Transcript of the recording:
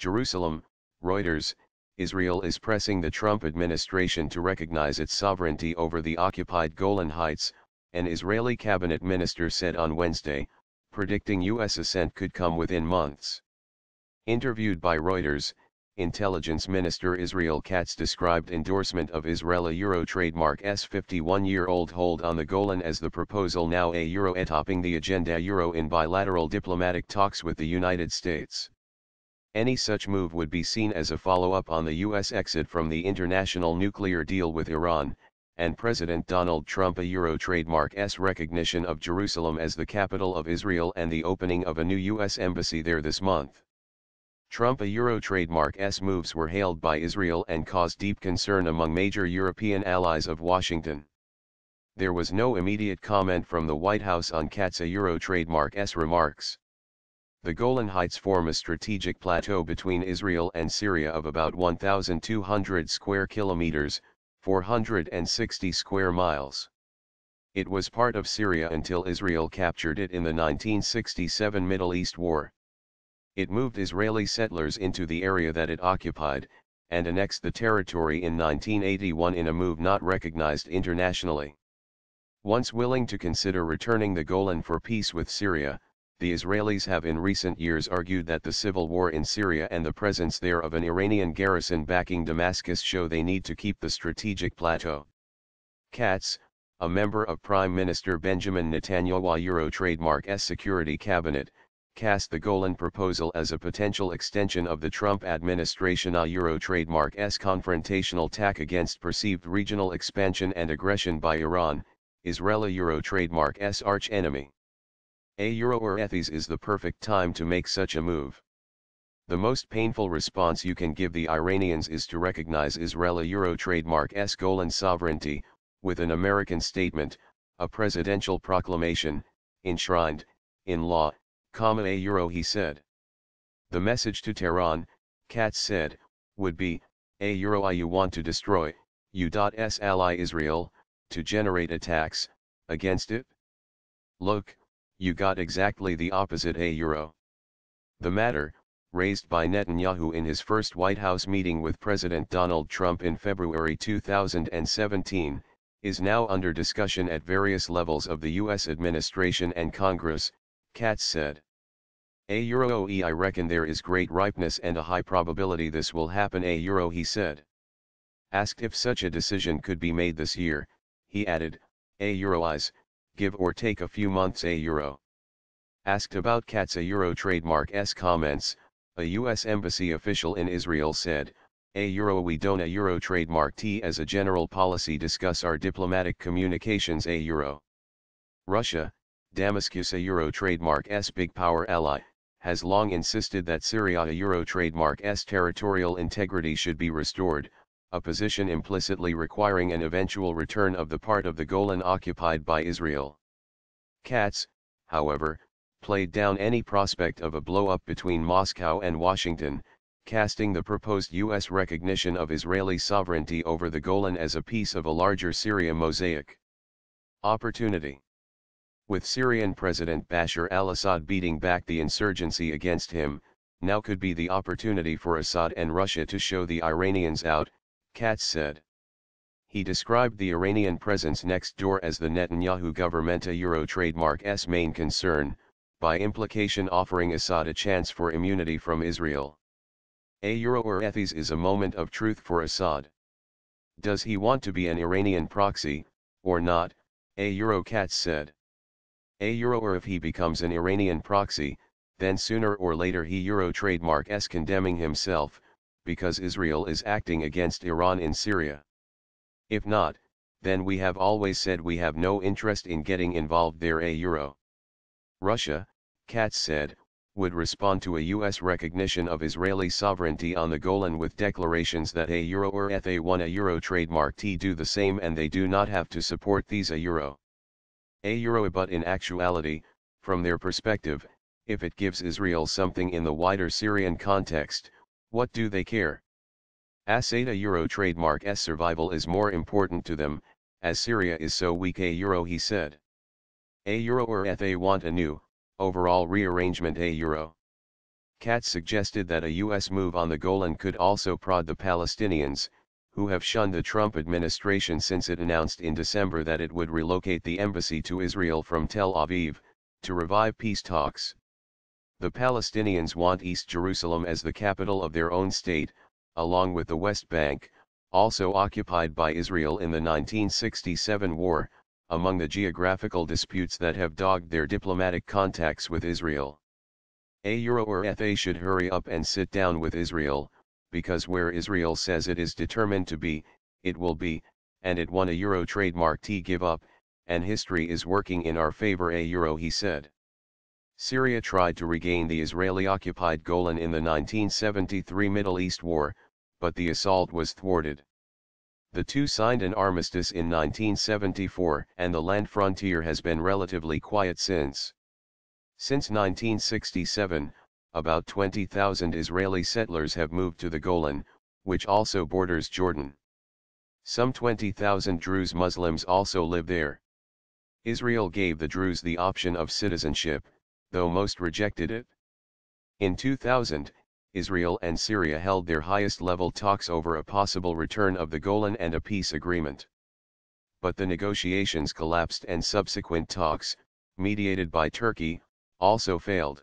Jerusalem, Reuters, Israel is pressing the Trump administration to recognize its sovereignty over the occupied Golan Heights, an Israeli cabinet minister said on Wednesday, predicting U.S. assent could come within months. Interviewed by Reuters, Intelligence Minister Israel Katz described endorsement of Israeli Euro trademark's 51-year-old hold on the Golan as the proposal now a Euro topping the agenda Euro in bilateral diplomatic talks with the United States. Any such move would be seen as a follow-up on the U.S. exit from the international nuclear deal with Iran, and President Donald Trump a Euro trademark's recognition of Jerusalem as the capital of Israel and the opening of a new U.S. embassy there this month. Trump a Euro trademark's moves were hailed by Israel and caused deep concern among major European allies of Washington. There was no immediate comment from the White House on Katz a Euro trademark's remarks. The Golan Heights form a strategic plateau between Israel and Syria of about 1,200 square kilometers, 460 square miles. It was part of Syria until Israel captured it in the 1967 Middle East War. It moved Israeli settlers into the area that it occupied, and annexed the territory in 1981 in a move not recognized internationally. Once willing to consider returning the Golan for peace with Syria, the Israelis have in recent years argued that the civil war in Syria and the presence there of an Iranian garrison backing Damascus show they need to keep the strategic plateau. Katz, a member of Prime Minister Benjamin Netanyahu's Euro trademark's security cabinet, cast the Golan proposal as a potential extension of the Trump administration's Euro trademark's confrontational tack against perceived regional expansion and aggression by Iran, Israeli Euro trademark's arch-enemy. A Euro or ethies is the perfect time to make such a move. The most painful response you can give the Iranians is to recognize Israeli Euro trademark's Golan sovereignty, with an American statement, a presidential proclamation, enshrined, in law, a Euro he said. The message to Tehran, Katz said, would be, a Euro you want to destroy, U.S. ally Israel, to generate attacks, against it? Look, you got exactly the opposite a Euro. The matter, raised by Netanyahu in his first White House meeting with President Donald Trump in February 2017, is now under discussion at various levels of the U.S. administration and Congress, Katz said. A Euro I reckon there is great ripeness and a high probability this will happen a Euro he said. Asked if such a decision could be made this year, he added, a Euro's, give or take a few months a Euro. Asked about Katz a Euro trademark's comments, a U.S. embassy official in Israel said, a Euro we don't a Euro trademark T as a general policy discuss our diplomatic communications a Euro. Russia, Damascus a Euro trademark's big power ally, has long insisted that Syria a Euro trademark's territorial integrity should be restored, a position implicitly requiring an eventual return of the part of the Golan occupied by Israel. Katz, however, played down any prospect of a blow-up between Moscow and Washington, casting the proposed U.S. recognition of Israeli sovereignty over the Golan as a piece of a larger Syria mosaic. Opportunity. With Syrian President Bashar al-Assad beating back the insurgency against him, now could be the opportunity for Assad and Russia to show the Iranians out, Katz said. He described the Iranian presence next door as the Netanyahu government a Euro trademark's main concern, by implication offering Assad a chance for immunity from Israel. A Euro or ethies is a moment of truth for Assad. Does he want to be an Iranian proxy, or not? A Euro Katz said. A Euro or if he becomes an Iranian proxy, then sooner or later he Euro trademark's condemning himself, because Israel is acting against Iran in Syria. If not, then we have always said we have no interest in getting involved there a Euro. Russia, Katz said, would respond to a U.S. recognition of Israeli sovereignty on the Golan with declarations that a Euro or they want a Euro trademark T do the same and they do not have to support these a Euro. A Euro but in actuality, from their perspective, if it gives Israel something in the wider Syrian context, what do they care? Assad a Euro trademark's survival is more important to them, as Syria is so weak a Euro he said. A Euro or they want a new, overall rearrangement a Euro. Katz suggested that a U.S. move on the Golan could also prod the Palestinians, who have shunned the Trump administration since it announced in December that it would relocate the embassy to Israel from Tel Aviv, to revive peace talks. The Palestinians want East Jerusalem as the capital of their own state, along with the West Bank, also occupied by Israel in the 1967 war, among the geographical disputes that have dogged their diplomatic contacts with Israel. They should hurry up and sit down with Israel, because where Israel says it is determined to be, it will be, and it won a Euro trademark to give up, and history is working in our favor he said. Syria tried to regain the Israeli-occupied Golan in the 1973 Middle East War, but the assault was thwarted. The two signed an armistice in 1974, and the land frontier has been relatively quiet since. Since 1967, about 20,000 Israeli settlers have moved to the Golan, which also borders Jordan. Some 20,000 Druze Muslims also live there. Israel gave the Druze the option of citizenship, though most rejected it. In 2000, Israel and Syria held their highest-level talks over a possible return of the Golan and a peace agreement. But the negotiations collapsed and subsequent talks, mediated by Turkey, also failed.